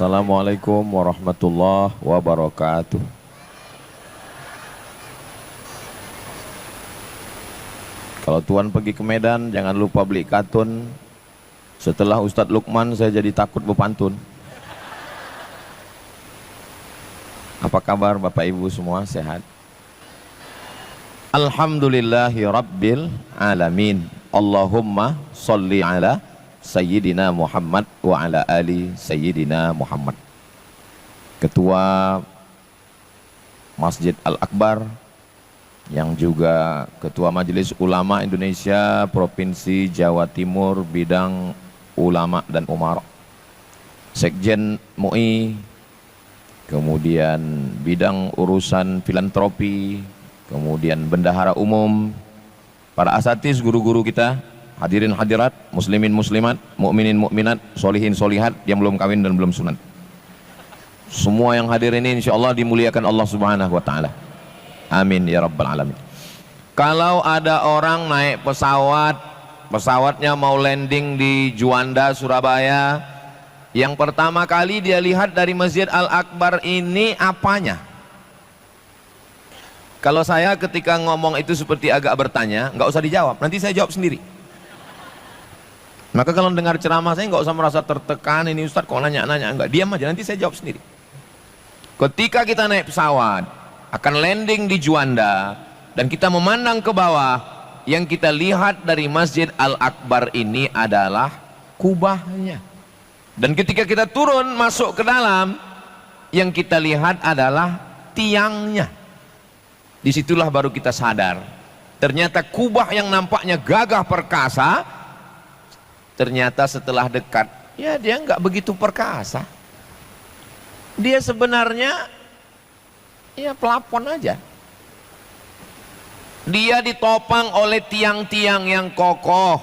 Assalamualaikum warahmatullahi wabarakatuh. Kalau Tuan pergi ke Medan, jangan lupa beli katun. Setelah Ustadz Lukman, saya jadi takut berpantun. Apa kabar Bapak Ibu semua, sehat? Alhamdulillahi Rabbil Alamin. Allahumma sholli ala Sayyidina Muhammad wa ala ali Sayyidina Muhammad. Ketua Masjid Al-Akbar, yang juga Ketua Majelis Ulama Indonesia Provinsi Jawa Timur bidang ulama dan umara, Sekjen MUI, kemudian bidang urusan filantropi, kemudian bendahara umum, para asatiz, guru-guru kita, hadirin hadirat, muslimin muslimat, mukminin mukminat, solihin solihat yang belum kawin dan belum sunat. Semua yang hadir ini insya Allah dimuliakan Allah Subhanahu wa Ta'ala. Amin ya rabbal alamin. Kalau ada orang naik pesawat, pesawatnya mau landing di Juanda, Surabaya, yang pertama kali dia lihat dari Masjid Al-Akbar ini apanya? Kalau saya ketika ngomong itu seperti agak bertanya, nggak usah dijawab, nanti saya jawab sendiri. Maka kalau dengar ceramah saya nggak usah merasa tertekan, ini Ustadz kok nanya-nanya, enggak, diam aja, nanti saya jawab sendiri. Ketika kita naik pesawat, akan landing di Juanda, dan kita memandang ke bawah, yang kita lihat dari Masjid Al-Akbar ini adalah kubahnya. Dan ketika kita turun masuk ke dalam, yang kita lihat adalah tiangnya. Disitulah baru kita sadar, ternyata kubah yang nampaknya gagah perkasa, ternyata setelah dekat, ya dia nggak begitu perkasa. Dia sebenarnya ya pelapon aja. Dia ditopang oleh tiang-tiang yang kokoh,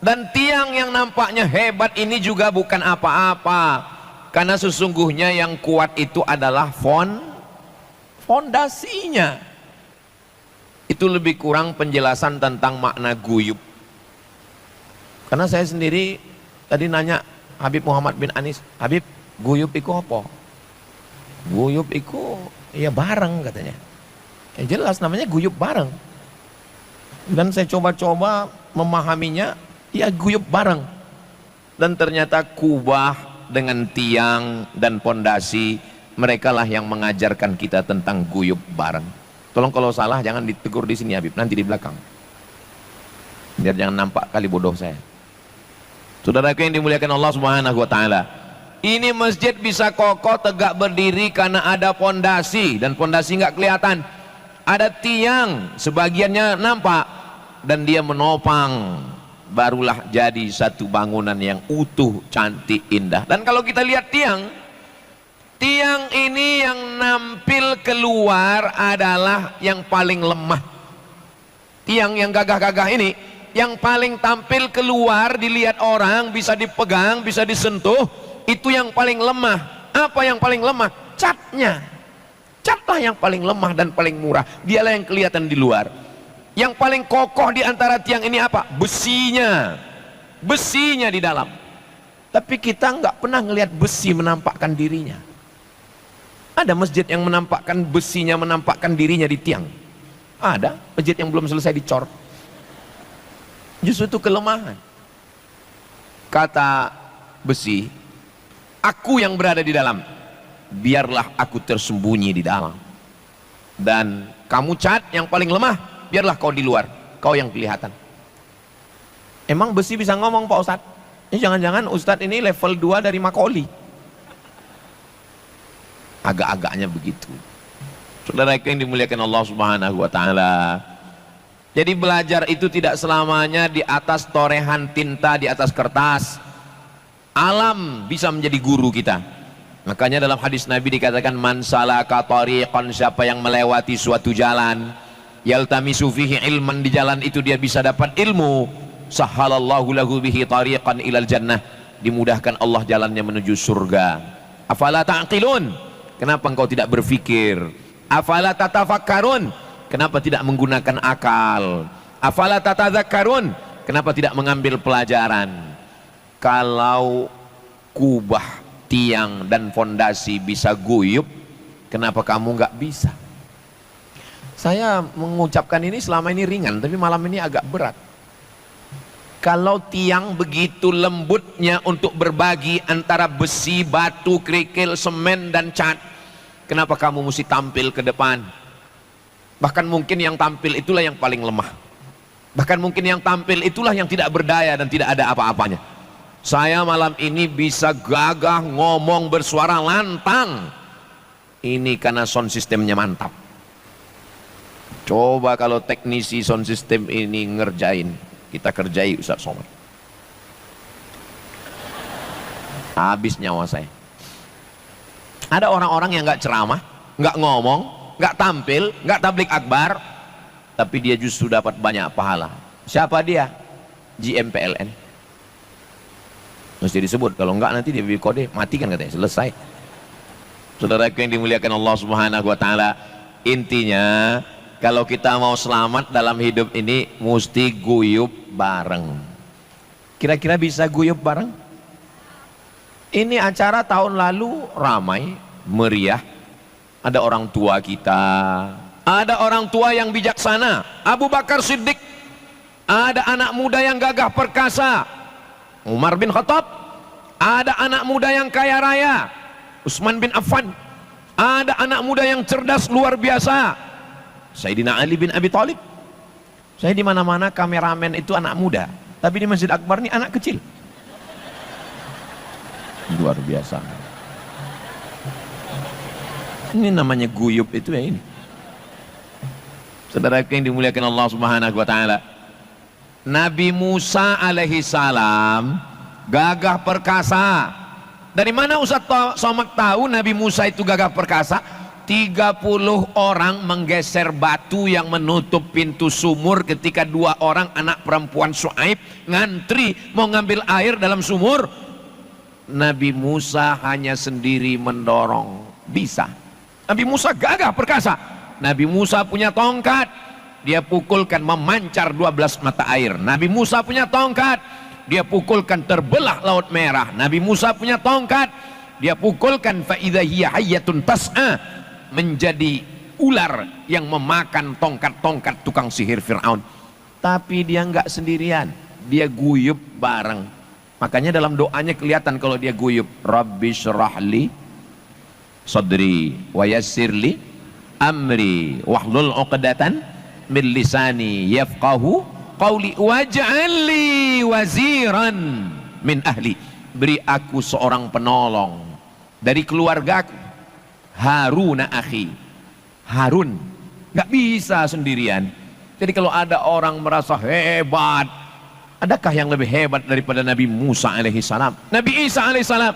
dan tiang yang nampaknya hebat ini juga bukan apa-apa, karena sesungguhnya yang kuat itu adalah fondasinya. Itu lebih kurang penjelasan tentang makna guyub. Karena saya sendiri tadi nanya Habib Muhammad bin Anis, Habib, guyub iku apa? Guyub iku ya bareng katanya. Ya jelas namanya guyub bareng. Dan saya coba-coba memahaminya, ya guyub bareng. Dan ternyata kubah dengan tiang dan pondasi, mereka lah yang mengajarkan kita tentang guyub bareng. Tolong kalau salah jangan ditegur di sini Habib, nanti di belakang. Biar jangan nampak kali bodoh saya. Saudaraku yang dimuliakan Allah Subhanahu wa Ta'ala, ini masjid bisa kokoh tegak berdiri karena ada pondasi, dan pondasi nggak kelihatan. Ada tiang, sebagiannya nampak, dan dia menopang, barulah jadi satu bangunan yang utuh, cantik, indah. Dan kalau kita lihat tiang ini yang nampil keluar adalah yang paling lemah. Tiang yang gagah-gagah ini yang paling tampil keluar, dilihat orang, bisa dipegang, bisa disentuh, itu yang paling lemah. Apa yang paling lemah? Catnya. Catlah yang paling lemah dan paling murah, dialah yang kelihatan di luar. Yang paling kokoh di antara tiang ini apa? Besinya. Besinya di dalam. Tapi kita nggak pernah ngelihat besi menampakkan dirinya. Ada masjid yang menampakkan besinya, menampakkan dirinya di tiang? Ada masjid yang belum selesai dicor. Justru itu kelemahan. Kata besi, aku yang berada di dalam, biarlah aku tersembunyi di dalam. Dan kamu cat yang paling lemah, biarlah kau di luar, kau yang kelihatan. Emang besi bisa ngomong Pak Ustadz? Ini jangan-jangan Ustadz ini level 2 dari Makoli. Agak-agaknya begitu. Saudara yang dimuliakan Allah Subhanahu wa Ta'ala, jadi belajar itu tidak selamanya di atas torehan tinta, di atas kertas. Alam bisa menjadi guru kita. Makanya dalam hadis Nabi dikatakan, man salaka tariqan, siapa yang melewati suatu jalan, yaltamisu fihi ilman, di jalan itu dia bisa dapat ilmu, sahhalallahu lahu bihi tariqan ilal jannah, dimudahkan Allah jalannya menuju surga. Afala ta'qilun, kenapa engkau tidak berpikir? Afala tatafakkarun, kenapa tidak menggunakan akal? Afala tatadzakkarun, kenapa tidak mengambil pelajaran? Kalau kubah tiang dan fondasi bisa guyup, kenapa kamu nggak bisa? Saya mengucapkan ini selama ini ringan, tapi malam ini agak berat. Kalau tiang begitu lembutnya untuk berbagi antara besi, batu, kerikil, semen, dan cat, kenapa kamu mesti tampil ke depan? Bahkan mungkin yang tampil itulah yang paling lemah. Bahkan mungkin yang tampil itulah yang tidak berdaya dan tidak ada apa-apanya. Saya malam ini bisa gagah ngomong bersuara lantang. Ini karena sound systemnya mantap. Coba kalau teknisi sound system ini ngerjain, kita kerjai Ustaz Somad. Habis nyawa saya. Ada orang-orang yang nggak ceramah, nggak ngomong, nggak tampil, nggak tablik akbar, tapi dia justru dapat banyak pahala. Siapa dia? GMPLN. Mesti disebut, kalau enggak nanti dia beri kode, matikan katanya, selesai. Saudaraku yang dimuliakan Allah Subhanahu wa taala, intinya kalau kita mau selamat dalam hidup ini mesti guyup bareng. Kira-kira bisa guyup bareng? Ini acara tahun lalu ramai, meriah. Ada orang tua kita, ada orang tua yang bijaksana, Abu Bakar Siddiq. Ada anak muda yang gagah perkasa, Umar bin Khattab. Ada anak muda yang kaya raya, Utsman bin Affan. Ada anak muda yang cerdas luar biasa, Sayyidina Ali bin Abi Thalib. Saya di mana-mana kameramen itu anak muda, tapi di Masjid Akbar ini anak kecil. Luar biasa. Ini namanya guyup itu ya ini. Saudara yang dimuliakan Allah Subhanahu wa taala. Nabi Musa alaihi salam gagah perkasa. Dari mana Ustaz Somad tahu Nabi Musa itu gagah perkasa? 30 orang menggeser batu yang menutup pintu sumur ketika 2 orang anak perempuan Syuaib ngantri mau ngambil air dalam sumur. Nabi Musa hanya sendiri mendorong, bisa. Nabi Musa gagah perkasa. Nabi Musa punya tongkat, dia pukulkan memancar 12 mata air. Nabi Musa punya tongkat, dia pukulkan terbelah laut merah. Nabi Musa punya tongkat, dia pukulkan fa idza hiya hayyatun tas'a, menjadi ular yang memakan tongkat-tongkat tukang sihir Fir'aun. Tapi dia enggak sendirian, dia guyup bareng. Makanya dalam doanya kelihatan kalau dia guyup, Rabbi syrahli sadri wa yassirli amri wahlul 'uqdatan min lisani yafqahu qawli waj'alli waziran min ahli. Beri aku seorang penolong dari keluargaku, Harun akhi. Harun nggak bisa sendirian. Jadi kalau ada orang merasa hebat, adakah yang lebih hebat daripada Nabi Musa alaihi salam? Nabi Isa alaihi salam,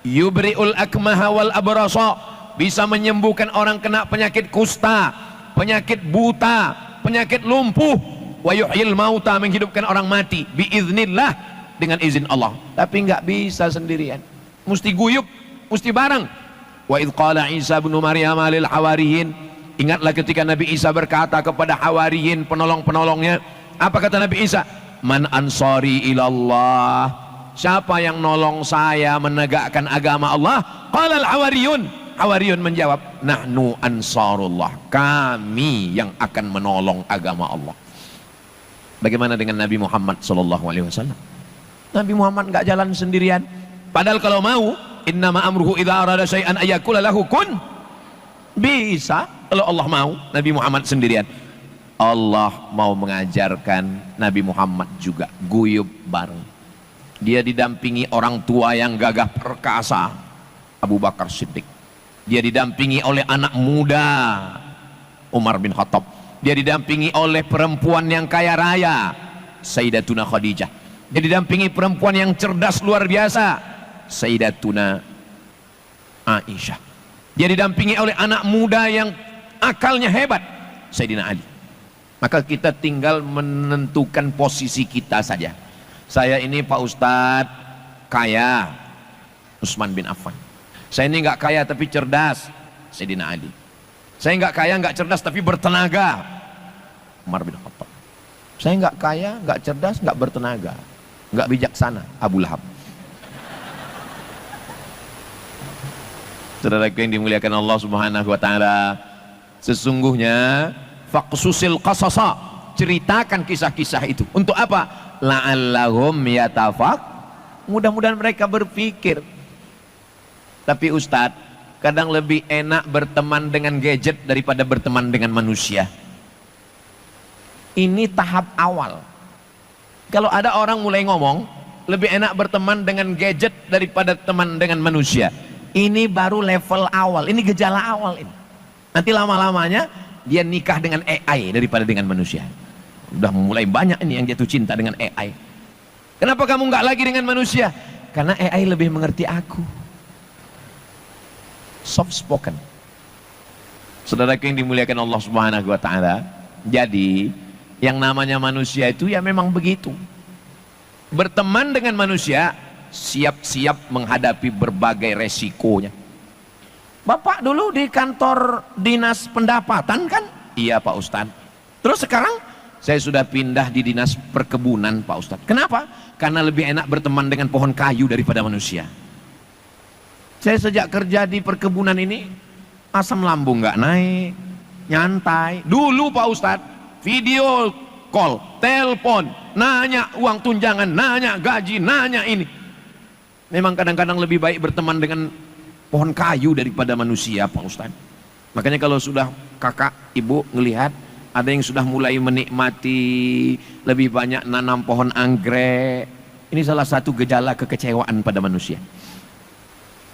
yubri'ul akmaha wal abrasa, bisa menyembuhkan orang kena penyakit kusta, penyakit buta, penyakit lumpuh. Wa yuhyil mauta, menghidupkan orang mati biiznillah, dengan izin Allah. Tapi nggak bisa sendirian, mesti guyup, mesti bareng. Wa idh qala Isa bin Maryam lil hawariyin, ingatlah ketika Nabi Isa berkata kepada hawariyin, penolong-penolongnya. Apa kata Nabi Isa? Man ansari ilallah, siapa yang nolong saya menegakkan agama Allah? Qala al hawariyun, hawariyun menjawab, nahnu ansarullah, kami yang akan menolong agama Allah. Bagaimana dengan Nabi Muhammad sallallahu alaihi wasallam? Nabi Muhammad enggak jalan sendirian. Padahal kalau mau, innama amruhu idza arada syai'an ayyakula lahu kun. Bisa kalau Allah mau, Nabi Muhammad sendirian. Allah mau mengajarkan Nabi Muhammad juga guyup bareng. Dia didampingi orang tua yang gagah perkasa, Abu Bakar Siddiq. Dia didampingi oleh anak muda, Umar bin Khattab. Dia didampingi oleh perempuan yang kaya raya, Sayyidatuna Khadijah. Dia didampingi perempuan yang cerdas luar biasa, Sayyidatuna Aisyah. Dia didampingi oleh anak muda yang akalnya hebat, Sayyidina Ali. Maka kita tinggal menentukan posisi kita saja. Saya ini Pak Ustadz kaya, Utsman bin Affan. Saya ini nggak kaya tapi cerdas, Sayyidina Ali. Saya nggak kaya, nggak cerdas tapi bertenaga, Umar bin Khattab. Saya nggak kaya, nggak cerdas, nggak bertenaga, nggak bijaksana, Abu Lahab. Saudaraku yang dimuliakan Allah Subhanahu wa taala, sesungguhnya faqsusil qasasa, ceritakan kisah-kisah itu. Untuk apa? La'allahum yatafak, mudah-mudahan mereka berpikir. Tapi Ustadz, kadang lebih enak berteman dengan gadget daripada berteman dengan manusia. Ini tahap awal. Kalau ada orang mulai ngomong, lebih enak berteman dengan gadget daripada teman dengan manusia. Ini baru level awal, ini gejala awal ini. Nanti lama-lamanya dia nikah dengan AI daripada dengan manusia. Udah mulai banyak ini yang jatuh cinta dengan AI. Kenapa kamu nggak lagi dengan manusia? Karena AI lebih mengerti aku. Soft spoken. Saudaraku yang dimuliakan Allah Subhanahu wa taala, jadi yang namanya manusia itu ya memang begitu. Berteman dengan manusia, siap-siap menghadapi berbagai resikonya. Bapak dulu di kantor dinas pendapatan kan? Iya Pak Ustadz. Terus sekarang saya sudah pindah di dinas perkebunan Pak Ustadz. Kenapa? Karena lebih enak berteman dengan pohon kayu daripada manusia. Saya sejak kerja di perkebunan ini, asam lambung nggak naik, nyantai. Dulu Pak Ustadz, video call, telepon, nanya uang tunjangan, nanya gaji, nanya ini. Memang kadang-kadang lebih baik berteman dengan pohon kayu daripada manusia Pak Ustadz. Makanya kalau sudah kakak, ibu ngelihat ada yang sudah mulai menikmati lebih banyak nanam pohon anggrek, ini salah satu gejala kekecewaan pada manusia.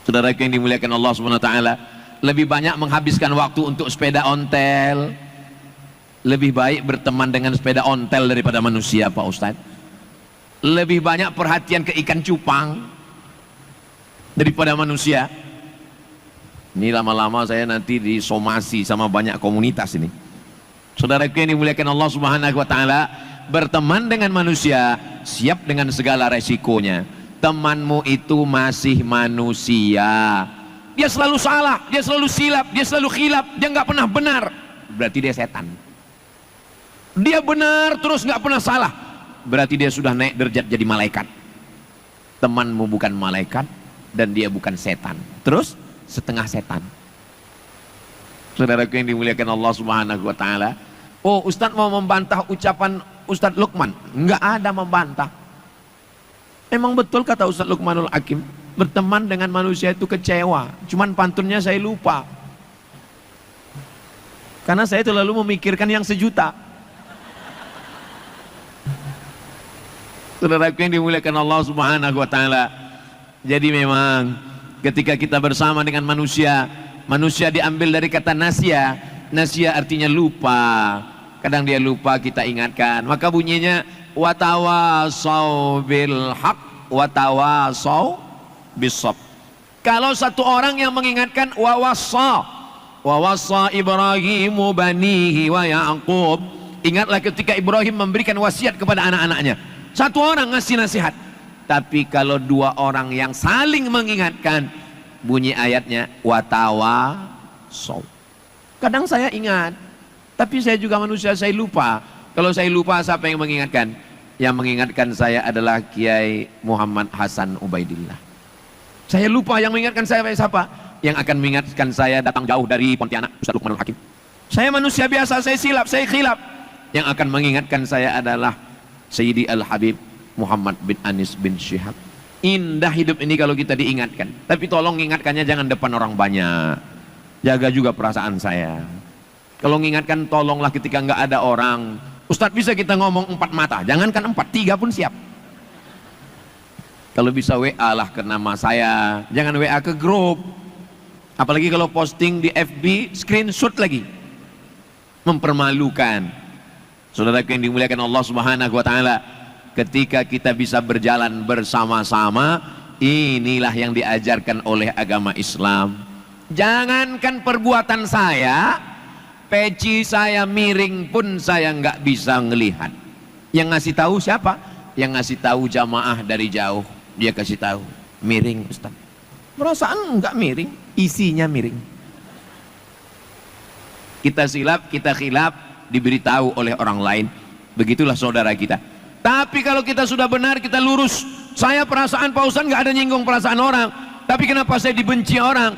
Saudaraku yang dimuliakan Allah Subhanahu wa taala, lebih banyak menghabiskan waktu untuk sepeda ontel. Lebih baik berteman dengan sepeda ontel daripada manusia Pak Ustadz. Lebih banyak perhatian ke ikan cupang daripada manusia. Ini lama-lama saya nanti disomasi sama banyak komunitas ini. Saudaraku yang dimuliakan Allah Subhanahu wa taala, berteman dengan manusia, siap dengan segala resikonya. Temanmu itu masih manusia. Dia selalu salah, dia selalu silap, dia selalu khilaf, dia nggak pernah benar. Berarti dia setan. Dia benar terus nggak pernah salah. Berarti dia sudah naik derajat jadi malaikat. Temanmu bukan malaikat dan dia bukan setan. Terus setengah setan. Saudaraku yang dimuliakan Allah Subhanahu wa taala. Oh, Ustadz mau membantah ucapan Ustadz Luqman? Enggak ada membantah. Memang betul kata Ustadz Luqmanul Hakim, berteman dengan manusia itu kecewa. Cuman pantunnya saya lupa. Karena saya terlalu memikirkan yang sejuta. Saudaraku yang dimuliakan Allah Subhanahu wa taala. Jadi memang ketika kita bersama dengan manusia, manusia diambil dari kata nasya. Nasya artinya lupa. Kadang dia lupa, kita ingatkan. Maka bunyinya watawasau bil haq watawasau bisab. Kalau satu orang yang mengingatkan wawassa Ibrahimu banihi wa Ya'qub. Ingatlah ketika Ibrahim memberikan wasiat kepada anak-anaknya. Satu orang ngasih nasihat. Tapi kalau dua orang yang saling mengingatkan, bunyi ayatnya watawasau. Kadang saya ingat, tapi saya juga manusia, saya lupa. Kalau saya lupa, siapa yang mengingatkan? Yang mengingatkan saya adalah Kiai Muhammad Hasan Ubaidillah. Saya lupa, yang mengingatkan saya siapa? Yang akan mengingatkan saya datang jauh dari Pontianak, Ustadz Luqmanul Hakim. Saya manusia biasa, saya silap, saya khilaf. Yang akan mengingatkan saya adalah Sayyidi Al-Habib Muhammad bin Anis bin Syihab. Indah hidup ini kalau kita diingatkan. Tapi tolong ingatkannya jangan depan orang banyak. Jaga juga perasaan saya. Kalau mengingatkan tolonglah ketika nggak ada orang. Ustadz, bisa kita ngomong 4 mata, jangankan 4, 3 pun siap. Kalau bisa WA lah ke nama saya, jangan WA ke grup. Apalagi kalau posting di FB, screenshot lagi. Mempermalukan. Saudaraku yang dimuliakan Allah Subhanahu wa taala, ketika kita bisa berjalan bersama-sama, inilah yang diajarkan oleh agama Islam. Jangankan perbuatan saya, peci saya miring pun saya nggak bisa ngelihat. Yang ngasih tahu siapa? Yang ngasih tahu jamaah dari jauh. Dia kasih tahu, miring Ustaz. Perasaan nggak miring, isinya miring. Kita silap, kita khilaf, diberitahu oleh orang lain. Begitulah saudara kita. Tapi kalau kita sudah benar, kita lurus. Saya perasaan Pak Ustaz nggak ada nyinggung perasaan orang. Tapi kenapa saya dibenci orang?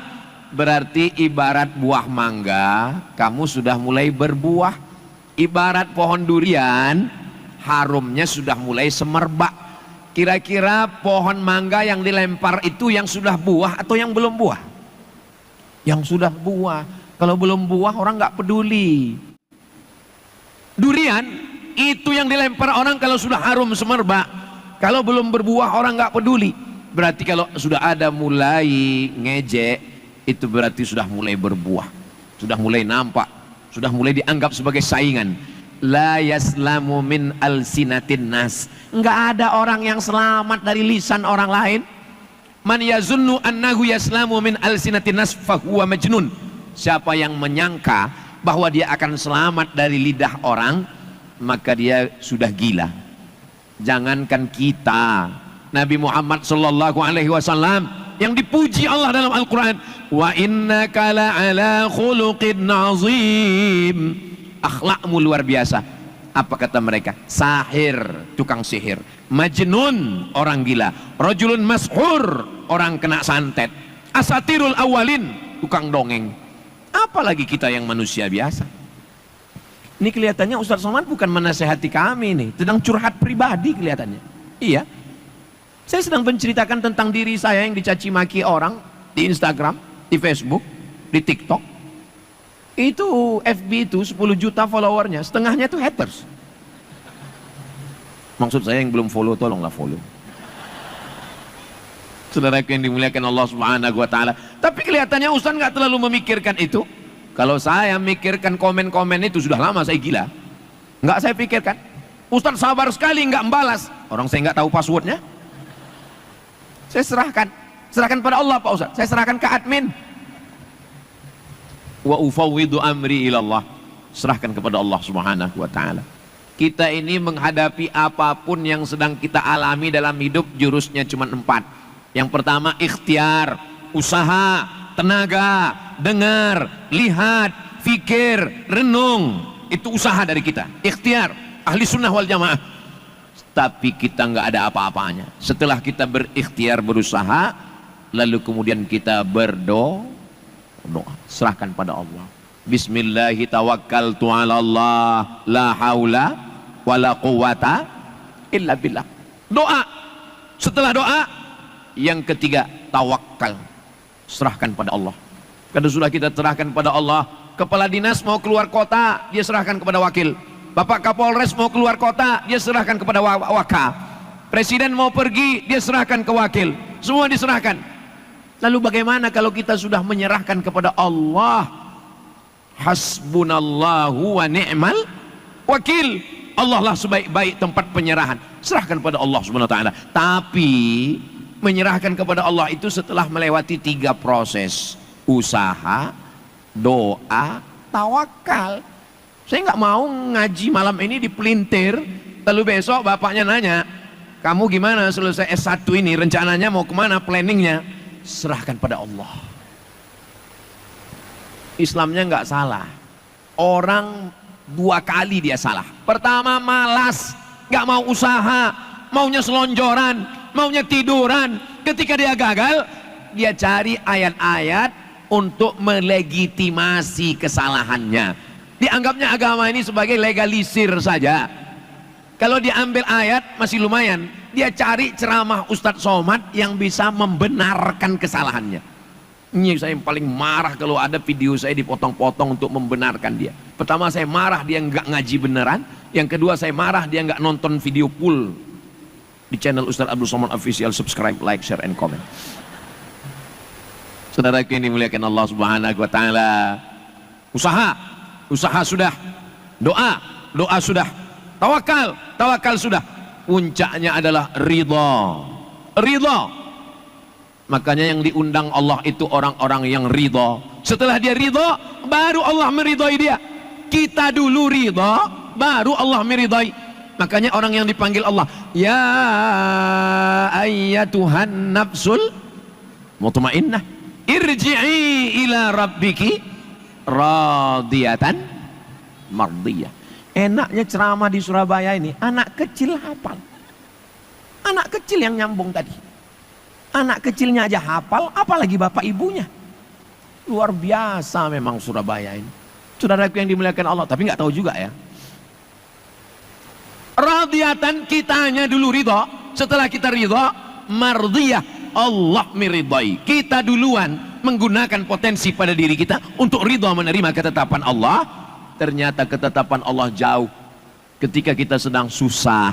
berarti ibarat buah mangga, kamu sudah mulai berbuah. Ibarat pohon durian, harumnya sudah mulai semerbak. Kira-kira pohon mangga yang dilempar itu yang sudah buah atau yang belum buah? Yang sudah buah. Kalau belum buah orang nggak peduli. Durian itu yang dilempar orang kalau sudah harum semerbak. Kalau belum berbuah orang nggak peduli. Berarti kalau sudah ada mulai ngejek, itu berarti sudah mulai berbuah, sudah mulai nampak, sudah mulai dianggap sebagai saingan. La yaslamu min alsinatin nas. Enggak ada orang yang selamat dari lisan orang lain. Man yazunnu annahu yaslamu min alsinatin nas fahuwa majnun. Siapa yang menyangka bahwa dia akan selamat dari lidah orang, maka dia sudah gila. Jangankan kita, Nabi Muhammad sallallahu alaihi wasallam yang dipuji Allah dalam Al-Quran, wa innaka la'ala khuluqin azim, akhlakmu luar biasa. Apa kata mereka? Sahir, tukang sihir. Majnun, orang gila. Rajulun mashur, orang kena santet. Asatirul awalin, tukang dongeng. Apalagi kita yang manusia biasa. Ini kelihatannya Ustaz Somad bukan menasehati kami nih, sedang curhat pribadi kelihatannya. Iya, saya sedang menceritakan tentang diri saya yang dicaci maki orang di Instagram, di Facebook, di TikTok. Itu FB itu 10 juta followernya, setengahnya itu haters. Maksud saya yang belum follow, tolonglah follow. Saudaraku yang dimuliakan Allah Subhanahu wa Ta'ala. Tapi kelihatannya Ustaz nggak terlalu memikirkan itu. Kalau saya mikirkan komen-komen itu sudah lama saya gila. Nggak saya pikirkan. Ustaz sabar sekali nggak membalas. Orang saya nggak tahu passwordnya. Saya serahkan pada Allah Pak Ustaz. Saya serahkan ke admin. Wa ufawwidu amri ilallah. Serahkan kepada Allah Subhanahu wa Ta'ala. Kita ini menghadapi apapun yang sedang kita alami dalam hidup, jurusnya cuma 4. Yang pertama ikhtiar, usaha, tenaga, dengar, lihat, fikir, renung. Itu usaha dari kita. Ikhtiar, ahli sunnah wal jamaah. Tapi kita nggak ada apa-apanya. Setelah kita berikhtiar, berusaha, lalu kemudian kita berdoa, serahkan pada Allah. Bismillahi tawakkaltu ala Allah, la haula wala quwata illa billah. Doa. Setelah doa, yang ketiga tawakal. Serahkan pada Allah. Kalau sudah kita serahkan pada Allah, kepala dinas mau keluar kota, dia serahkan kepada wakil. Bapak Kapolres mau keluar kota, dia serahkan kepada waka. Presiden mau pergi, dia serahkan ke wakil. Semua diserahkan. Lalu bagaimana kalau kita sudah menyerahkan kepada Allah? Hasbunallahu wa ni'mal wakil. Allah lah sebaik-baik tempat penyerahan. Serahkan pada Allah Subhanahu wa Ta'ala. Tapi menyerahkan kepada Allah itu setelah melewati 3 proses: usaha, doa, tawakal. Saya nggak mau ngaji malam ini dipelintir, lalu besok bapaknya nanya, kamu gimana selesai S1 ini, rencananya mau kemana, planningnya? Serahkan pada Allah. Islamnya nggak salah. Orang 2 kali dia salah. Pertama malas, nggak mau usaha, maunya selonjoran, maunya tiduran. Ketika dia gagal, dia cari ayat-ayat untuk melegitimasi kesalahannya. Dianggapnya agama ini sebagai legalisir saja. Kalau diambil ayat masih lumayan. Dia cari ceramah Ustadz Somad yang bisa membenarkan kesalahannya. Ini saya yang paling marah kalau ada video saya dipotong-potong untuk membenarkan dia. Pertama saya marah dia nggak ngaji beneran. Yang kedua saya marah dia nggak nonton video full di channel Ustadz Abdul Somad Official. Subscribe, like, share, and comment. Saudaraku yang dimuliakan Allah Subhanahu wa Ta'ala. Usaha sudah, doa sudah, tawakal sudah. Puncaknya adalah ridha. Makanya yang diundang Allah itu orang-orang yang ridha. Setelah dia ridha, baru Allah meridhai dia. Kita dulu ridha, baru Allah meridhai. Makanya orang yang dipanggil Allah, ya ayyatuhan nafsul mutmainnah, irji'i ila rabbiki radiyatan mardiyah. Enaknya ceramah di Surabaya ini, anak kecil hafal. Anak kecil yang nyambung tadi. Anak kecilnya aja hafal, apalagi bapak ibunya. Luar biasa memang Surabaya ini. Saudaraku yang dimuliakan Allah, tapi nggak tahu juga ya. Radiyatan, kita hanya dulu ridho. Setelah kita ridho, mardiyah, Allah meridai. Kita duluan menggunakan potensi pada diri kita untuk ridho menerima ketetapan Allah. Ternyata ketetapan Allah jauh. Ketika kita sedang susah,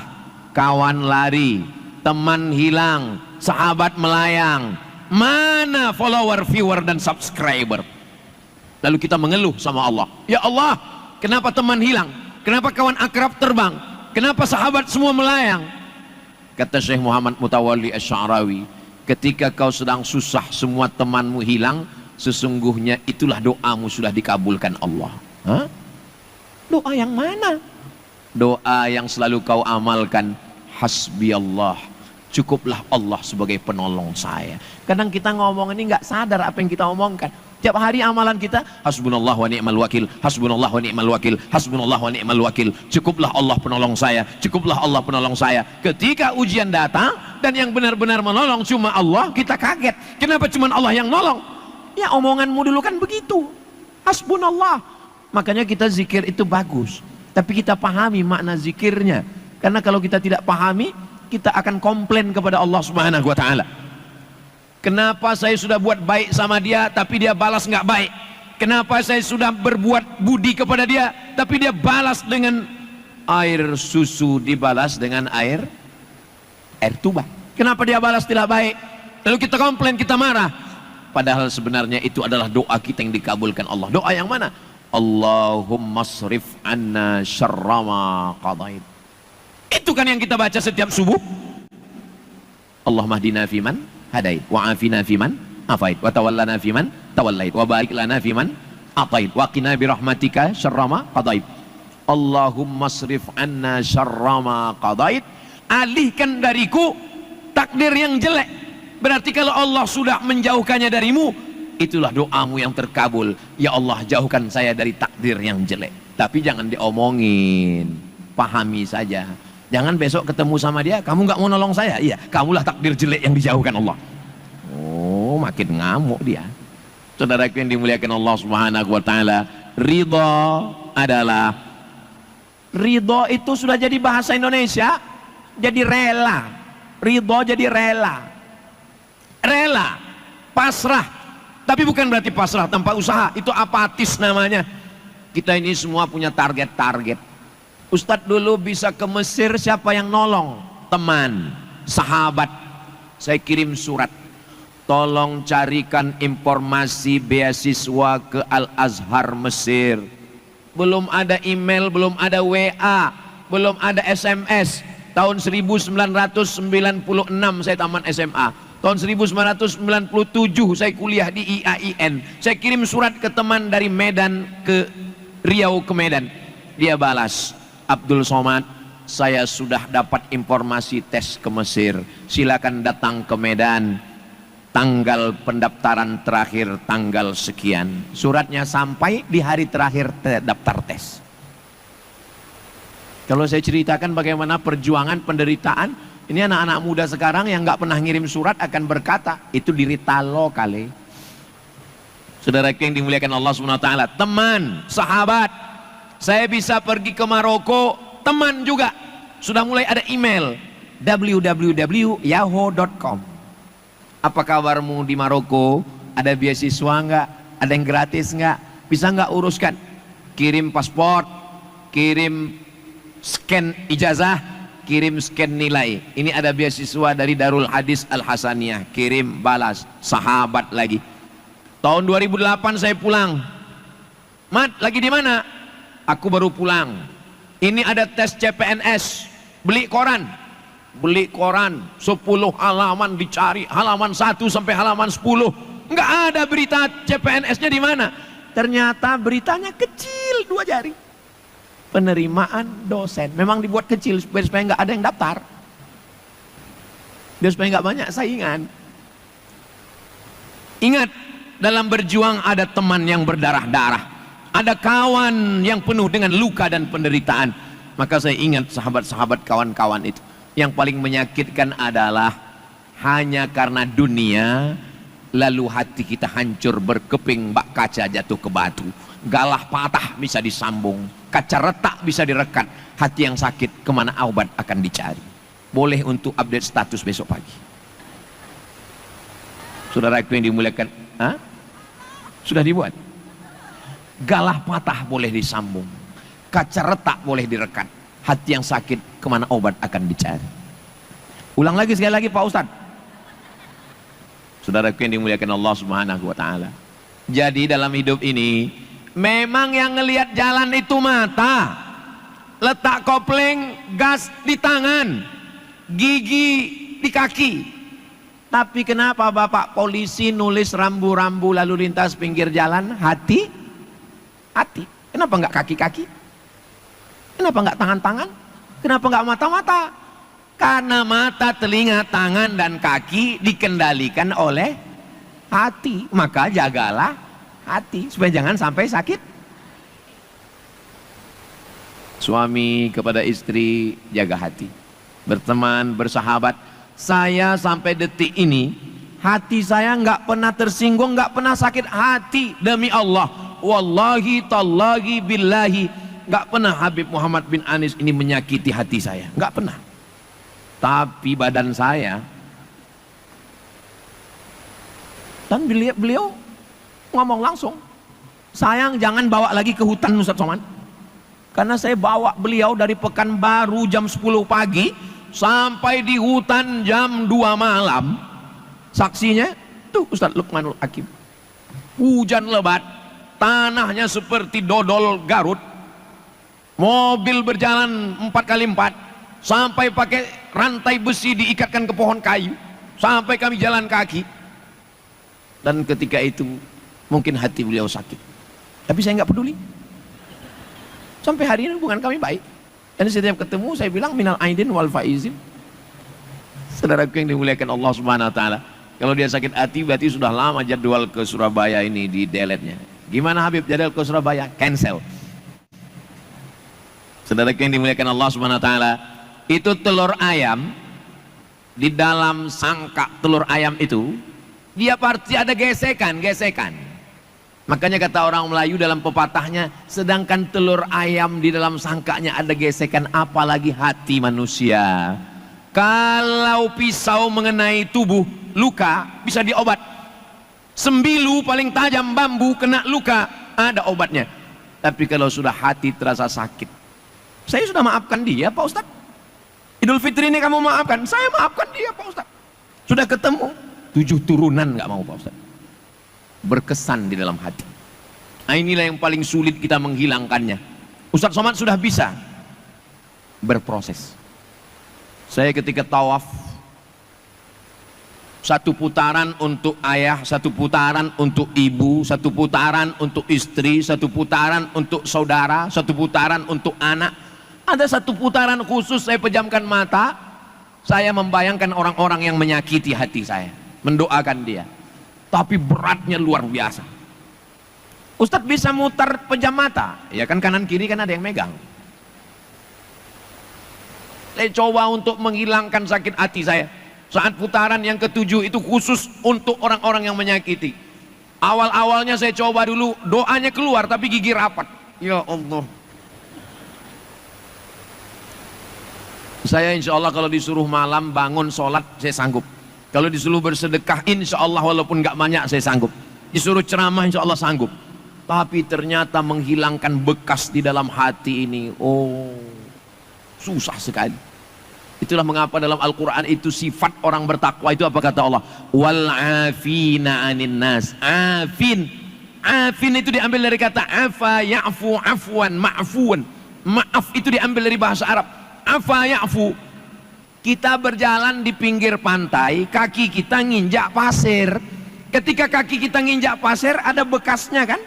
kawan lari, teman hilang, sahabat melayang, mana follower, viewer, dan subscriber? Lalu kita mengeluh sama Allah, ya Allah, kenapa teman hilang? Kenapa kawan akrab terbang? Kenapa sahabat semua melayang? Kata Syekh Muhammad Mutawalli Asy'arawi, ketika kau sedang susah, semua temanmu hilang, sesungguhnya itulah doamu sudah dikabulkan Allah. Hah? Doa yang mana? Doa yang selalu kau amalkan, hasbi Allah, cukuplah Allah sebagai penolong saya. Kadang kita ngomong ini nggak sadar apa yang kita omongkan. Tiap hari amalan kita, hasbunallah wa ni'mal wakil, hasbunallah wa ni'mal wakil, hasbunallah wa ni'mal wakil, cukuplah Allah penolong saya, cukuplah Allah penolong saya. Ketika ujian datang dan yang benar-benar menolong cuma Allah, kita kaget. Kenapa cuma Allah yang nolong? Ya omonganmu dulu kan begitu, hasbunallah. Makanya kita zikir itu bagus, tapi kita pahami makna zikirnya. Karena kalau kita tidak pahami, kita akan komplain kepada Allah Subhanahu wa ta'ala. Kenapa saya sudah buat baik sama dia tapi dia balas nggak baik? Kenapa saya sudah berbuat budi kepada dia tapi dia balas dengan air susu, dibalas dengan air tuba? Kenapa dia balas tidak baik? Lalu kita komplain, kita marah. Padahal sebenarnya itu adalah doa kita yang dikabulkan Allah. Doa yang mana? Allahumma srif anna syarra ma qadait. Itu kan yang kita baca setiap subuh. Allahumma hdina fiman hadait, wa afina fiman afait, wa tawallana fiman tawallait, wa barik lana fiman atait, wa qina birahmatika syarra ma qadait. Allahumma srif anna syarra ma qadait, alihkan dariku takdir yang jelek. Berarti kalau Allah sudah menjauhkannya darimu, itulah doamu yang terkabul. Ya Allah, jauhkan saya dari takdir yang jelek. Tapi jangan diomongin, pahami saja. Jangan besok ketemu sama dia, kamu nggak mau nolong saya? Iya, kamulah takdir jelek yang dijauhkan Allah. Oh, makin ngamuk dia. Saudaraku yang dimuliakan Allah Subhanahu wa ta'ala, ridha adalah, ridha itu sudah jadi bahasa Indonesia, jadi rela. Ridha jadi rela. Rela, pasrah. Tapi bukan berarti pasrah tanpa usaha, itu apatis namanya. Kita ini semua punya target-target. Ustadz dulu bisa ke Mesir, siapa yang nolong? Teman, sahabat. Saya kirim surat, tolong carikan informasi beasiswa ke Al-Azhar Mesir. Belum ada email, belum ada WA, belum ada SMS. Tahun 1996 saya tamat SMA. Tahun 1997 saya kuliah di IAIN. Saya kirim surat ke teman dari Medan ke Riau ke Medan. Dia balas, Abdul Somad, saya sudah dapat informasi tes ke Mesir. Silakan datang ke Medan. Tanggal pendaftaran terakhir tanggal sekian. Suratnya sampai di hari terakhir daftar tes. Kalau saya ceritakan bagaimana perjuangan penderitaan, ini anak-anak muda sekarang yang nggak pernah ngirim surat akan berkata, itu dirita lo kali. Saudara yang dimuliakan Allah SWT, teman, sahabat, saya bisa pergi ke Maroko, teman juga. Sudah mulai ada email, www.yahoo.com. Apa kabarmu di Maroko? Ada beasiswa nggak? Ada yang gratis nggak? Bisa nggak uruskan? Kirim paspor, kirim scan ijazah, kirim scan nilai. Ini ada beasiswa dari Darul Hadis Al Hasaniyah, kirim balas, sahabat lagi. Tahun 2008 saya pulang. Mat, lagi di mana? Aku baru pulang. Ini ada tes CPNS, beli koran. Beli koran 10 halaman, dicari halaman 1 sampai halaman 10. Enggak ada berita CPNS-nya di mana. Ternyata beritanya kecil, 2 jari. Penerimaan dosen. Memang dibuat kecil supaya enggak ada yang daftar. Biar supaya enggak banyak saingan. Ingat, dalam berjuang ada teman yang berdarah-darah. Ada kawan yang penuh dengan luka dan penderitaan. Maka saya ingat sahabat-sahabat kawan-kawan itu. Yang paling menyakitkan adalah hanya karena dunia lalu hati kita hancur berkeping, bak kaca jatuh ke batu. Galah patah bisa disambung, kaca retak bisa direkat. Hati yang sakit kemana obat akan dicari? Boleh untuk update status besok pagi. Saudaraku yang dimuliakan, sudah dibuat. Galah patah boleh disambung, kaca retak boleh direkat. Hati yang sakit kemana obat akan dicari? Ulang lagi sekali lagi Pak Ustadz. Saudaraku yang dimuliakan Allah Subhanahu wa ta'ala. Jadi dalam hidup ini memang yang ngelihat jalan itu mata, letak kopling, gas di tangan, gigi di kaki. Tapi kenapa Bapak polisi nulis rambu-rambu lalu lintas pinggir jalan? Hati. Kenapa enggak kaki-kaki? Kenapa enggak tangan-tangan? Kenapa enggak mata-mata? Karena mata, telinga, tangan, dan kaki dikendalikan oleh hati. Maka jagalah hati supaya jangan sampai sakit. Suami kepada istri, jaga hati. Berteman, bersahabat. Saya sampai detik ini, hati saya nggak pernah tersinggung, nggak pernah sakit hati. Demi Allah, wallahi, tallahi, billahi, nggak pernah Habib Muhammad bin Anis ini menyakiti hati saya. Nggak pernah. Tapi badan saya, dan beliau ngomong langsung, sayang jangan bawa lagi ke hutan Ustaz Somad, karena saya bawa beliau dari Pekanbaru jam 10 pagi sampai di hutan jam 2 malam. Saksinya tuh Ustaz Lukmanul Hakim, hujan lebat, tanahnya seperti dodol Garut, mobil berjalan 4x4, sampai pakai rantai besi diikatkan ke pohon kayu, sampai kami jalan kaki. Dan ketika itu mungkin hati beliau sakit, tapi saya nggak peduli. Sampai hari ini hubungan kami baik, dan setiap ketemu saya bilang minal aidin wal faizin. Saudaraku yang dimuliakan Allah Subhanahu wa ta'ala, kalau dia sakit hati berarti sudah lama jadwal ke Surabaya ini di delete-nya. Gimana Habib jadwal ke Surabaya? Cancel. Saudaraku yang dimuliakan Allah Subhanahu wa ta'ala, itu telur ayam, di dalam sangka telur ayam itu dia pasti ada gesekan. Makanya kata orang Melayu dalam pepatahnya, sedangkan telur ayam di dalam sangkanya ada gesekan, apalagi hati manusia. Kalau pisau mengenai tubuh luka bisa diobat, sembilu paling tajam bambu kena luka ada obatnya. Tapi kalau sudah hati terasa sakit, saya sudah maafkan dia Pak Ustadz, Idul Fitri ini kamu maafkan, saya maafkan dia Pak Ustaz. Sudah ketemu 7 turunan nggak mau Pak Ustaz. Berkesan di dalam hati. Nah inilah yang paling sulit kita menghilangkannya. Ustaz Somad sudah bisa berproses. Saya ketika tawaf, 1 putaran untuk ayah, 1 putaran untuk ibu, 1 putaran untuk istri, 1 putaran untuk saudara, 1 putaran untuk anak. Ada 1 putaran khusus saya pejamkan mata, saya membayangkan orang-orang yang menyakiti hati saya, mendoakan dia. Tapi beratnya luar biasa. Ustadz bisa mutar pejam mata? Ya kan kanan kiri kan ada yang megang. Saya coba untuk menghilangkan sakit hati saya. Saat putaran yang ke-7 itu khusus untuk orang-orang yang menyakiti. Awal-awalnya saya coba dulu, doanya keluar tapi gigi rapat. Ya Allah. Saya insya Allah kalau disuruh malam bangun sholat saya sanggup. Kalau disuruh bersedekah insya Allah walaupun gak banyak saya sanggup. Disuruh ceramah insya Allah sanggup. Tapi ternyata menghilangkan bekas di dalam hati ini, oh susah sekali. Itulah mengapa dalam Al-Quran itu sifat orang bertakwa itu apa kata Allah? Wal afina anin nas. Afin itu diambil dari kata afa ya'fu afwan ma'fuan. Maaf itu diambil dari bahasa Arab. Afa ya'fu, kita berjalan di pinggir pantai, kaki kita nginjak pasir. Ketika kaki kita nginjak pasir ada bekasnya kan?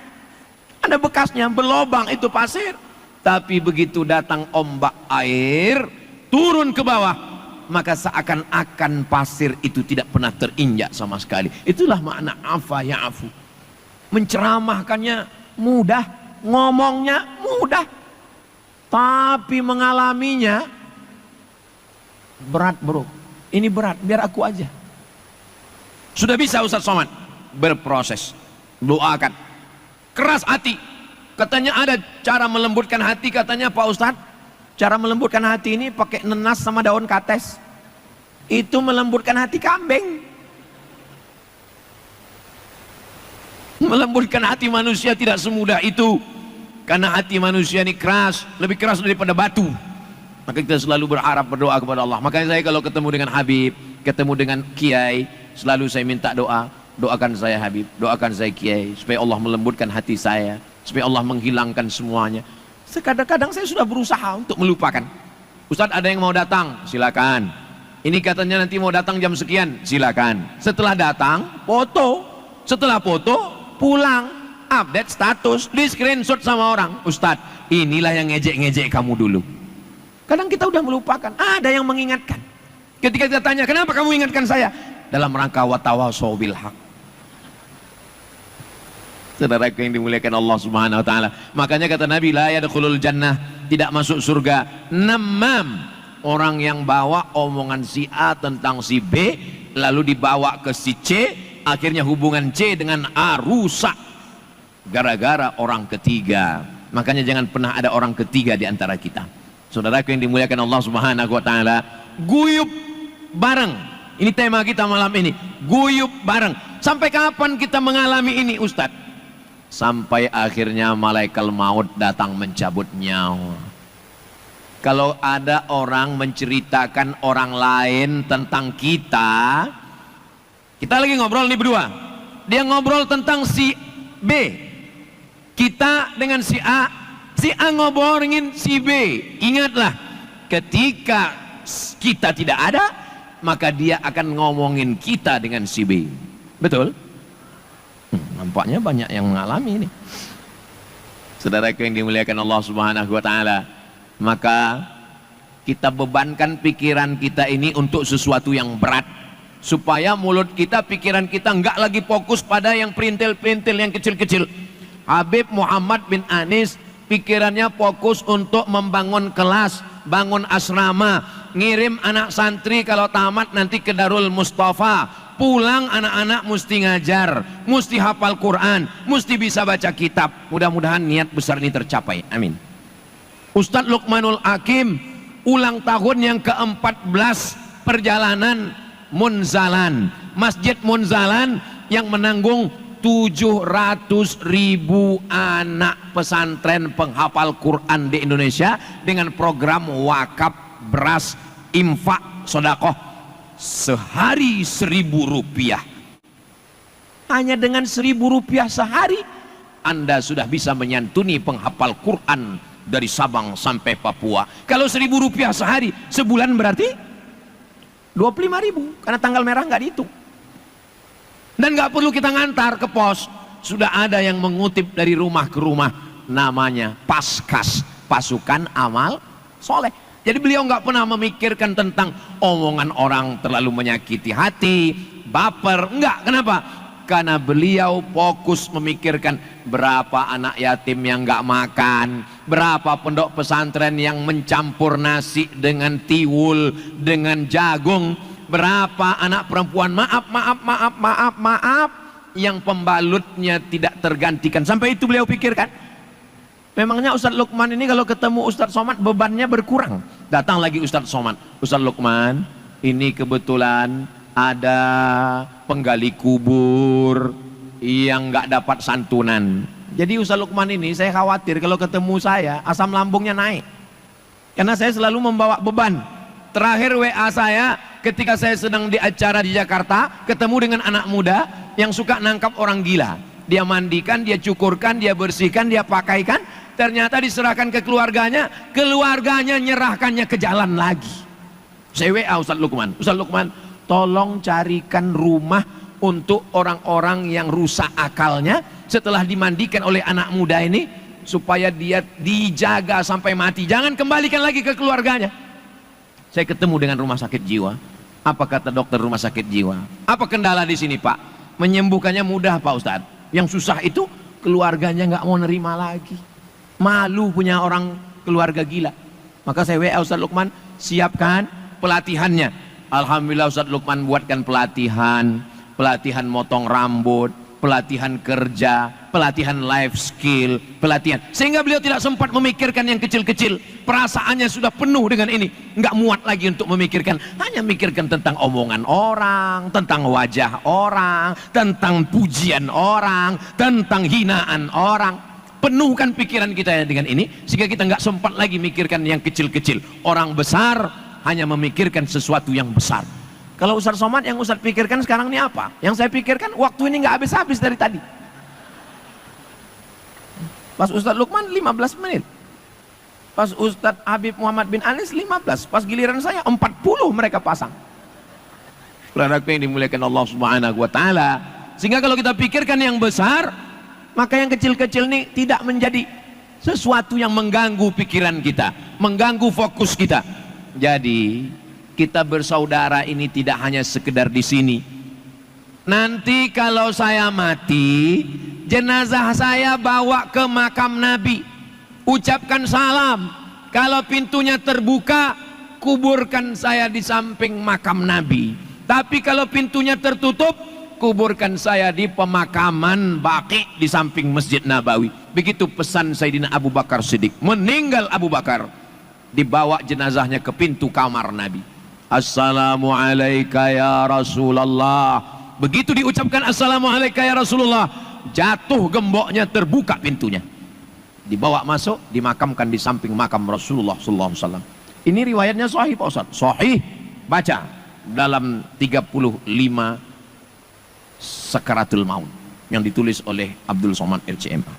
Ada bekasnya, berlobang itu pasir. Tapi begitu datang ombak air turun ke bawah, maka seakan-akan pasir itu tidak pernah terinjak sama sekali. Itulah makna afa ya'fu. Menceramahkannya mudah, ngomongnya mudah, tapi mengalaminya berat bro. Ini berat, biar aku aja. Sudah bisa Ustaz Somad? berproses. Doakan. Keras hati. Katanya ada cara melembutkan hati, katanya Pak Ustadz. Cara melembutkan hati ini pakai nenas sama daun kates. Itu melembutkan hati kambing. Melembutkan hati manusia tidak semudah itu. Karena hati manusia ini keras, lebih keras daripada batu. Maka kita selalu berharap, berdoa kepada Allah. Makanya saya kalau ketemu dengan Habib, ketemu dengan Kiai, selalu saya minta doa. Doakan saya Habib, doakan saya Kiai, supaya Allah melembutkan hati saya, supaya Allah menghilangkan semuanya. Kadang-kadang saya sudah berusaha untuk melupakan. Ustadz ada yang mau datang, silakan. Ini katanya nanti mau datang jam sekian, silakan. Setelah datang, foto. Setelah foto, pulang, update status, di screenshot sama orang. Ustadz, inilah yang ngejek-ngejek kamu dulu. Kadang kita udah melupakan. Ada yang mengingatkan. Ketika kita tanya, kenapa kamu ingatkan saya? Dalam rangka watawasau bil haq. Saudaraku yang dimuliakan Allah Subhanahu wa taala. Makanya kata Nabi, la yadkhulul jannah, tidak masuk surga namam, orang yang bawa omongan si A tentang si B lalu dibawa ke si C, akhirnya hubungan C dengan A rusak gara-gara orang ketiga. Makanya jangan pernah ada orang ketiga di antara kita. Saudaraku yang dimuliakan Allah Subhanahu wa taala, guyub bareng. Ini tema kita malam ini, guyub bareng. Sampai kapan kita mengalami ini, Ustadz? Sampai akhirnya malaikat maut datang mencabut nyawa. Kalau ada orang menceritakan orang lain tentang kita lagi ngobrol nih berdua, dia ngobrol tentang si B, kita dengan si A ngobrolin si B. Ingatlah, ketika kita tidak ada, maka dia akan ngomongin kita dengan si B. Betul? Nampaknya banyak yang mengalami ini. Saudaraku yang dimuliakan Allah Subhanahu wa taala, maka kita bebankan pikiran kita ini untuk sesuatu yang berat, supaya mulut kita, pikiran kita enggak lagi fokus pada yang perintil-perintil, yang kecil-kecil. Habib Muhammad bin Anis pikirannya fokus untuk membangun kelas, bangun asrama, ngirim anak santri kalau tamat nanti ke Darul Mustafa. Pulang anak-anak mesti ngajar, mesti hafal Quran, mesti bisa baca kitab. Mudah-mudahan niat besar ini tercapai, amin. Ustadz Luqmanul Hakim ulang tahun yang ke-14 perjalanan Munzalan, Masjid Munzalan yang menanggung 700.000 anak pesantren penghafal Quran di Indonesia dengan program wakaf beras infak sodakoh. Sehari 1.000 rupiah. Hanya dengan 1.000 rupiah sehari, Anda sudah bisa menyantuni penghafal Quran dari Sabang sampai Papua. Kalau 1.000 rupiah sehari, sebulan berarti 25.000, karena tanggal merah nggak dihitung. Dan nggak perlu kita ngantar ke pos, sudah ada yang mengutip dari rumah ke rumah, namanya Paskas, pasukan amal soleh. Jadi beliau nggak pernah memikirkan tentang omongan orang terlalu menyakiti hati, baper, enggak. Kenapa? Karena beliau fokus memikirkan berapa anak yatim yang nggak makan, berapa pondok pesantren yang mencampur nasi dengan tiwul, dengan jagung, berapa anak perempuan maaf yang pembalutnya tidak tergantikan. Sampai itu beliau pikirkan. Memangnya Ustadz Luqman ini kalau ketemu Ustadz Somad bebannya berkurang. Datang lagi Ustadz Somad, Ustadz Luqman, ini kebetulan ada penggali kubur yang nggak dapat santunan. Jadi Ustadz Luqman ini saya khawatir kalau ketemu saya asam lambungnya naik, karena saya selalu membawa beban. Terakhir WA saya ketika saya sedang di acara di Jakarta, ketemu dengan anak muda yang suka nangkap orang gila. Dia mandikan, dia cukurkan, dia bersihkan, dia pakaikan, ternyata diserahkan ke keluarganya, keluarganya nyerahkannya ke jalan lagi. Saya WA Ustadz Luqman, Ustadz Luqman, tolong carikan rumah untuk orang-orang yang rusak akalnya setelah dimandikan oleh anak muda ini, supaya dia dijaga sampai mati, jangan kembalikan lagi ke keluarganya. Saya ketemu dengan rumah sakit jiwa. Apa kata dokter rumah sakit jiwa? Apa kendala di sini Pak? Menyembuhkannya mudah Pak Ustadz. Yang susah itu keluarganya nggak mau nerima lagi, malu punya orang keluarga gila. Maka saya WA Ustadz Luqman, siapkan pelatihannya. Alhamdulillah Ustadz Luqman buatkan pelatihan motong rambut, pelatihan kerja, pelatihan life skill, pelatihan, sehingga beliau tidak sempat memikirkan yang kecil-kecil. Perasaannya sudah penuh dengan ini, nggak muat lagi untuk memikirkan, hanya memikirkan tentang omongan orang, tentang wajah orang, tentang pujian orang, tentang hinaan orang. Penuhkan pikiran kita dengan ini, sehingga kita nggak sempat lagi mikirkan yang kecil-kecil. Orang besar hanya memikirkan sesuatu yang besar. Kalau Ustaz Somad, yang Ustaz pikirkan sekarang ini apa? Yang saya pikirkan, waktu ini nggak habis-habis dari tadi. Pas Ustaz Lukman 15 menit. Pas Ustaz Habib Muhammad bin Anis 15. Pas giliran saya 40 mereka pasang. Saudaraku yang dimuliakan Allah Subhanahu wa taala. Sehingga kalau kita pikirkan yang besar, maka yang kecil-kecil ini tidak menjadi sesuatu yang mengganggu pikiran kita, mengganggu fokus kita. Jadi kita bersaudara ini tidak hanya sekedar di sini. Nanti kalau saya mati, jenazah saya bawa ke makam Nabi, ucapkan salam. Kalau pintunya terbuka, kuburkan saya di samping makam Nabi. Tapi kalau pintunya tertutup, kuburkan saya di pemakaman Baqi di samping Masjid Nabawi. Begitu pesan Sayyidina Abu Bakar Siddiq. Meninggal Abu Bakar, dibawa jenazahnya ke pintu kamar Nabi. Assalamualaikum ya Rasulullah. Begitu diucapkan Assalamualaikum ya Rasulullah, jatuh gemboknya, terbuka pintunya, dibawa masuk, dimakamkan di samping makam Rasulullah SAW. Ini riwayatnya sahih Pak Ustaz. Sahih, baca dalam 35 Sakaratul Maut yang ditulis oleh Abdul Somad RCMA.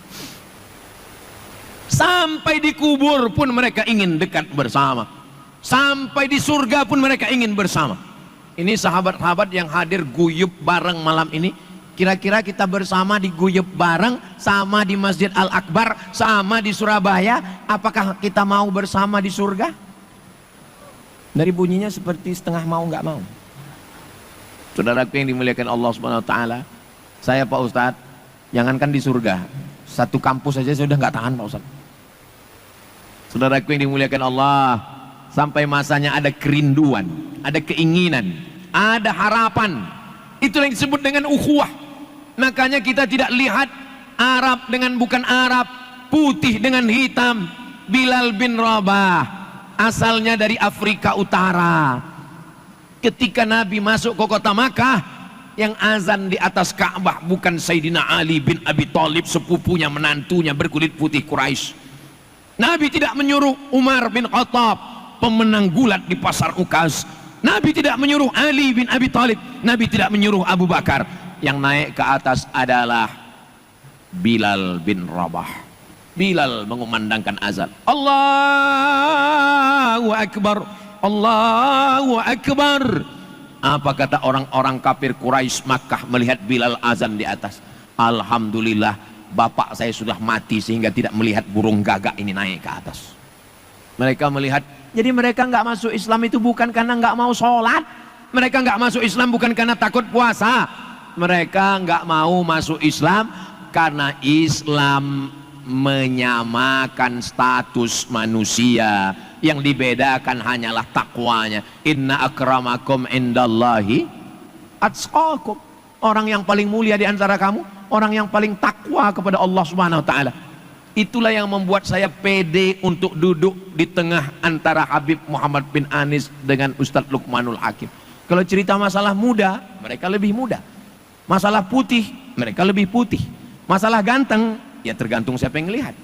Sampai di kubur pun mereka ingin dekat bersama. Sampai di surga pun mereka ingin bersama. Ini sahabat-sahabat yang hadir guyub bareng malam ini. Kira-kira kita bersama di guyub bareng, sama di Masjid Al-Akbar, sama di Surabaya, apakah kita mau bersama di surga? Dari bunyinya seperti setengah mau nggak mau. Saudaraku yang dimuliakan Allah Subhanahu wa taala, saya Pak Ustadz, jangankan di surga, satu kampus saja sudah nggak tahan Pak Ustadz. Saudaraku yang dimuliakan Allah, sampai masanya ada kerinduan, ada keinginan, ada harapan. Itulah yang disebut dengan ukhuwah. Makanya kita tidak lihat Arab dengan bukan Arab, putih dengan hitam. Bilal bin Rabah asalnya dari Afrika Utara. Ketika Nabi masuk ke kota Makkah, yang azan di atas Ka'bah bukan Sayyidina Ali bin Abi Thalib, sepupunya, menantunya berkulit putih Quraisy. Nabi tidak menyuruh Umar bin Khattab, pemenang gulat di pasar Ukaz. Nabi tidak menyuruh Ali bin Abi Thalib. Nabi tidak menyuruh Abu Bakar. Yang naik ke atas adalah Bilal bin Rabah. Bilal mengumandangkan azan. Allahu Akbar, Allahu Akbar. Apa kata orang-orang kafir Quraisy Makkah melihat Bilal azan di atas? Alhamdulillah, bapak saya sudah mati sehingga tidak melihat burung gagak ini naik ke atas. Mereka melihat. Jadi mereka nggak masuk Islam itu bukan karena nggak mau sholat. Mereka nggak masuk Islam bukan karena takut puasa. Mereka nggak mau masuk Islam karena Islam menyamakan status manusia. Yang dibedakan hanyalah takwanya. Inna akramakum indallahi atqakum. Orang yang paling mulia di antara kamu, orang yang paling takwa kepada Allah Subhanahu wa taala. Itulah yang membuat saya pede untuk duduk di tengah antara Habib Muhammad bin Anis dengan Ustadz Luqmanul Hakim. Kalau cerita masalah muda, mereka lebih muda. Masalah putih, mereka lebih putih. Masalah ganteng, ya tergantung siapa yang lihat.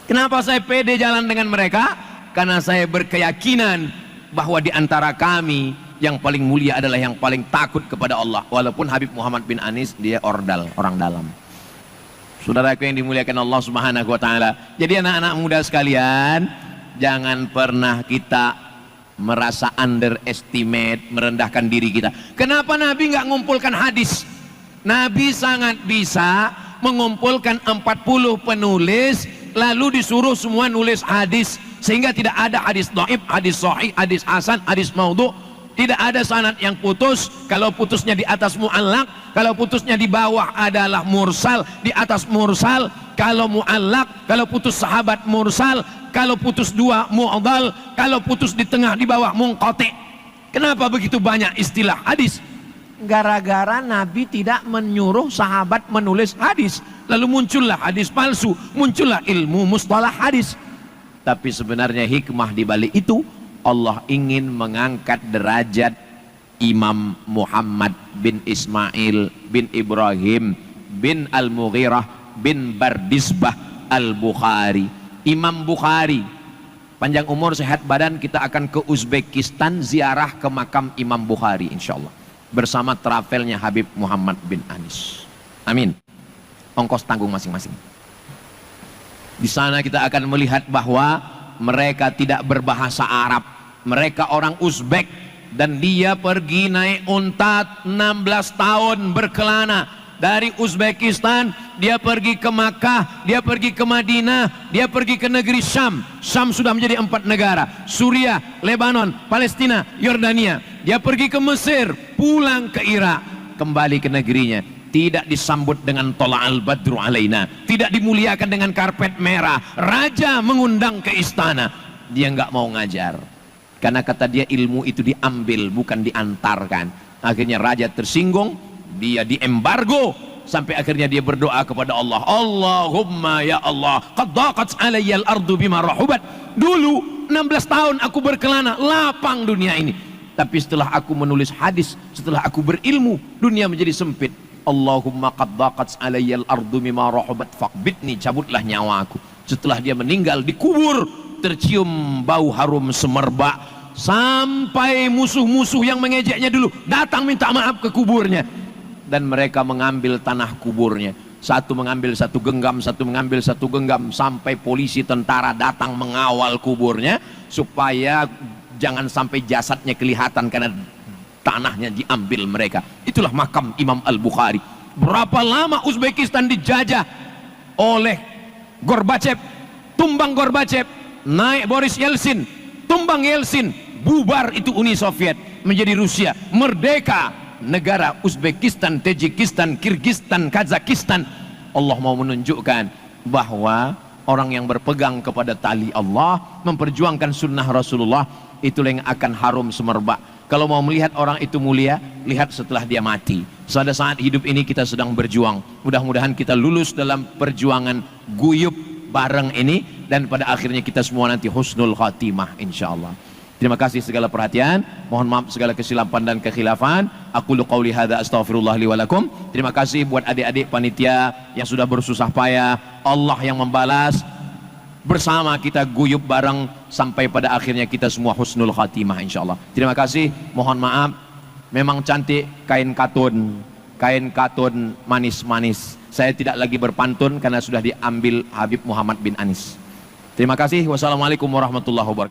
Kenapa saya pede jalan dengan mereka? Karena saya berkeyakinan bahwa di antara kami yang paling mulia adalah yang paling takut kepada Allah. Walaupun Habib Muhammad bin Anis dia ordal, orang dalam. Saudaraku yang dimuliakan Allah Subhanahu wa taala. Jadi anak-anak muda sekalian, jangan pernah kita merasa underestimate, merendahkan diri kita. Kenapa Nabi nggak ngumpulkan hadis? Nabi sangat bisa mengumpulkan 40 penulis, lalu disuruh semua nulis hadis, sehingga tidak ada hadis dhaif, hadis sahih, hadis hasan, hadis maudhu. Tidak ada sanad yang putus. Kalau putusnya di atas mu'allaq, kalau putusnya di bawah adalah mursal, di atas mursal. Kalau mu'allaq, kalau putus sahabat mursal, kalau putus dua mu'adhal, kalau putus di tengah di bawah munqati. Kenapa begitu banyak istilah hadis? gara-gara Nabi tidak menyuruh sahabat menulis hadis. Lalu muncullah hadis palsu, muncullah ilmu mustalah hadis. Tapi sebenarnya hikmah di balik itu, Allah ingin mengangkat derajat Imam Muhammad bin Ismail bin Ibrahim bin Al-Mughirah bin Bardisbah Al-Bukhari. Imam Bukhari, panjang umur sehat badan, kita akan ke Uzbekistan ziarah ke makam Imam Bukhari insyaallah, bersama travelnya Habib Muhammad bin Anis. Amin. Ongkos tanggung masing-masing. Di sana kita akan melihat bahwa mereka tidak berbahasa Arab, mereka orang Uzbek, dan dia pergi naik unta 16 tahun berkelana dari Uzbekistan. Dia pergi ke Makkah, dia pergi ke Madinah, dia pergi ke negeri Syam. Syam sudah menjadi 4 negara: Suriah, Lebanon, Palestina, Yordania. Dia pergi ke Mesir, pulang ke Irak, kembali ke negerinya. Tidak disambut dengan tola'al badru alaina, tidak dimuliakan dengan karpet merah. Raja mengundang ke istana, dia nggak mau ngajar, karena kata dia ilmu itu diambil bukan diantarkan. Akhirnya raja tersinggung, dia diembargo, sampai akhirnya dia berdoa kepada Allah, Allahumma ya Allah, qad daqat alayyal ardu bima rahubat. Dulu 16 tahun aku berkelana, lapang dunia ini. Tapi setelah aku menulis hadis, setelah aku berilmu, dunia menjadi sempit. Allahumma qad daqat alayyal ardu bima rahubat faqbidni, cabutlah nyawaku. Setelah dia meninggal, dikubur, tercium bau harum semerbak, sampai musuh-musuh yang mengejeknya dulu datang minta maaf ke kuburnya, dan mereka mengambil tanah kuburnya. Satu mengambil satu genggam, satu mengambil satu genggam, sampai polisi tentara datang mengawal kuburnya supaya jangan sampai jasadnya kelihatan karena tanahnya diambil mereka. Itulah makam Imam Al-Bukhari. Berapa lama Uzbekistan dijajah oleh Gorbachev, tumbang Gorbachev, naik Boris Yeltsin, tumbang Yeltsin, bubar itu Uni Soviet, menjadi Rusia, merdeka negara Uzbekistan, Tajikistan, Kirgistan, Kazakhstan. Allah mau menunjukkan bahwa orang yang berpegang kepada tali Allah, memperjuangkan sunnah Rasulullah, itulah yang akan harum semerbak. Kalau mau melihat orang itu mulia, lihat setelah dia mati. Pada saat hidup ini kita sedang berjuang, mudah-mudahan kita lulus dalam perjuangan guyub bareng ini, dan pada akhirnya kita semua nanti husnul khatimah insyaallah. Terima kasih segala perhatian, mohon maaf segala kesilapan dan kekhilafan. Aku qauli hadza astaghfirullah li wa lakum. Terima kasih buat adik-adik panitia yang sudah bersusah payah, Allah yang membalas. Bersama kita guyub bareng sampai pada akhirnya kita semua husnul khatimah insyaallah. Terima kasih, mohon maaf, memang cantik kain katun manis-manis. Saya tidak lagi berpantun karena sudah diambil Habib Muhammad bin Anis. Terima kasih. Wassalamualaikum warahmatullahi wabarakatuh.